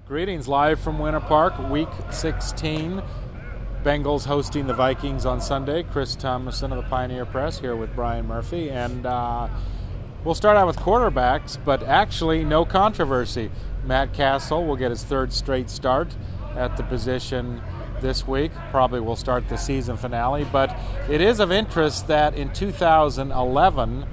Greetings, live from Winter Park, Week 16. Bengals hosting the Vikings on Sunday. Chris Thomason of the Pioneer Press here with Brian Murphy. And we'll start out with quarterbacks, but actually no controversy. Matt Castle will get his third straight start at the position this week. Probably will start the season finale. But it is of interest that in 2011,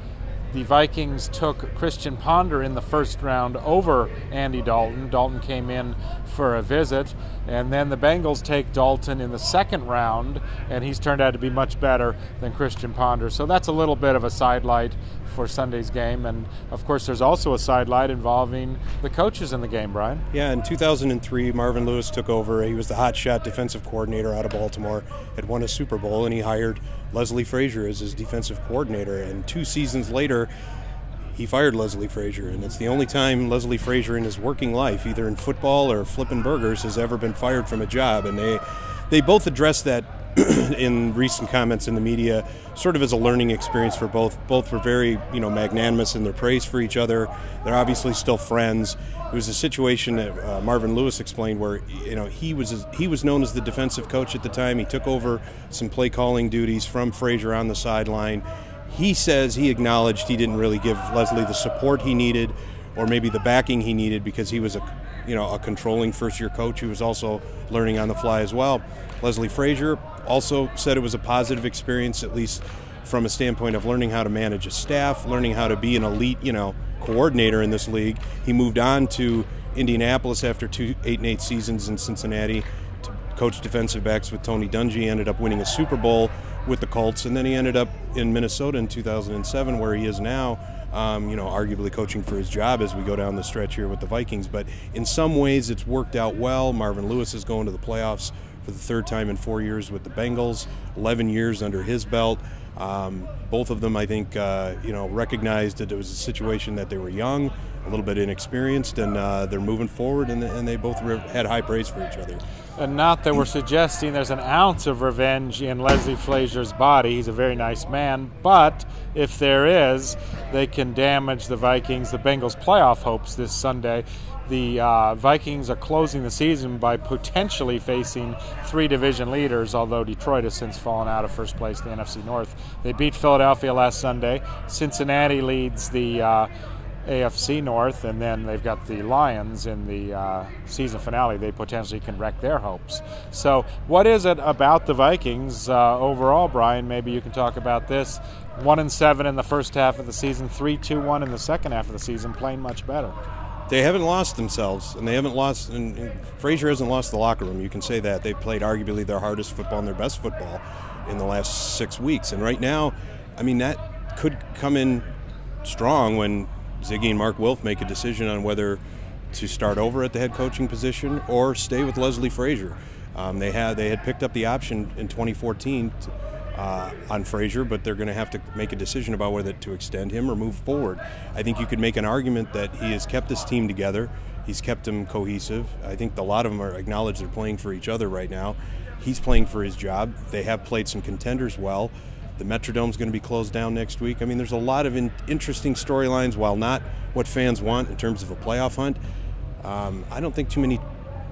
the Vikings took Christian Ponder in the first round over Andy Dalton. Dalton came in for a visit, and then the Bengals take Dalton in the second round, and he's turned out to be much better than Christian Ponder. So that's a little bit of a sidelight for Sunday's game, and of course there's also a sidelight involving the coaches in the game, Brian. Yeah, in 2003, Marvin Lewis took over. He was the hotshot defensive coordinator out of Baltimore, had won a Super Bowl, and he hired Leslie Frazier as his defensive coordinator. And 2 seasons later, he fired Leslie Frazier, and it's the only time Leslie Frazier in his working life, either in football or flipping burgers, has ever been fired from a job. And they both addressed that in recent comments in the media, sort of as a learning experience for both. Both were very, magnanimous in their praise for each other. They're obviously still friends. It was a situation that Marvin Lewis explained where, he was known as the defensive coach at the time. He took over some play calling duties from Frazier on the sideline. He says he acknowledged he didn't really give Leslie the support he needed, or maybe the backing he needed, because he was a controlling first-year coach who was also learning on the fly as well. Leslie Frazier also said it was a positive experience, at least from a standpoint of learning how to manage a staff, learning how to be an elite, coordinator in this league. He moved on to Indianapolis after 2 8-8 seasons in Cincinnati to coach defensive backs with Tony Dungy. Ended up winning a Super Bowl with the Colts, and then he ended up in Minnesota in 2007, where he is now, arguably coaching for his job as we go down the stretch here with the Vikings. But in some ways, it's worked out well. Marvin Lewis is going to the playoffs for the third time in 4 years with the Bengals, 11 years under his belt. Both of them, I think, recognized that it was a situation that they were young, a little bit inexperienced, and they're moving forward, and they both had high praise for each other. And not that we're suggesting there's an ounce of revenge in Leslie Frazier's body. He's a very nice man. But if there is, they can damage the Bengals' playoff hopes this Sunday. The Vikings are closing the season by potentially facing 3 division leaders, although Detroit has since fallen out of first place in the NFC North. They beat Philadelphia last Sunday. Cincinnati leads the AFC North, and then they've got the Lions in the season finale. They potentially can wreck their hopes. So what is it about the Vikings overall, Brian? Maybe you can talk about this. 1-7 in the first half of the season, 3-2-1 in the second half of the season, playing much better. They haven't lost themselves, and they haven't lost, and Frazier hasn't lost the locker room. You can say that. They've played arguably their hardest football and their best football in the last 6 weeks. And right now, that could come in strong when Ziggy and Mark Wilf make a decision on whether to start over at the head coaching position or stay with Leslie Frazier. They had picked up the option in 2014 on Frazier, but they're going to have to make a decision about whether to extend him or move forward. I think you could make an argument that he has kept this team together. He's kept them cohesive. I think a lot of them are acknowledge they're playing for each other right now. He's playing for his job. They have played some contenders well. The Metrodome's going to be closed down next week. There's a lot of interesting storylines, while not what fans want in terms of a playoff hunt. I don't think too many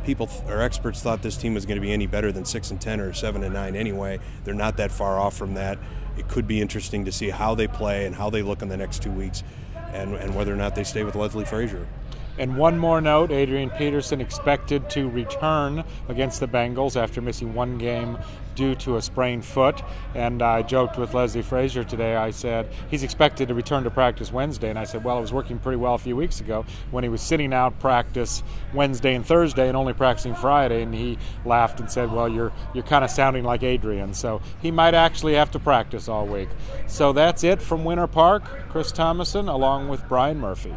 people or experts thought this team was going to be any better than 6-10 or 7-9 anyway. They're not that far off from that. It could be interesting to see how they play and how they look in the next 2 weeks, and whether or not they stay with Leslie Frazier. And one more note, Adrian Peterson expected to return against the Bengals after missing 1 game due to a sprained foot. And I joked with Leslie Frazier today. I said, he's expected to return to practice Wednesday. And I said, well, it was working pretty well a few weeks ago when he was sitting out practice Wednesday and Thursday and only practicing Friday. And he laughed and said, well, you're kind of sounding like Adrian. So he might actually have to practice all week. So that's it from Winter Park. Chris Thomason along with Brian Murphy.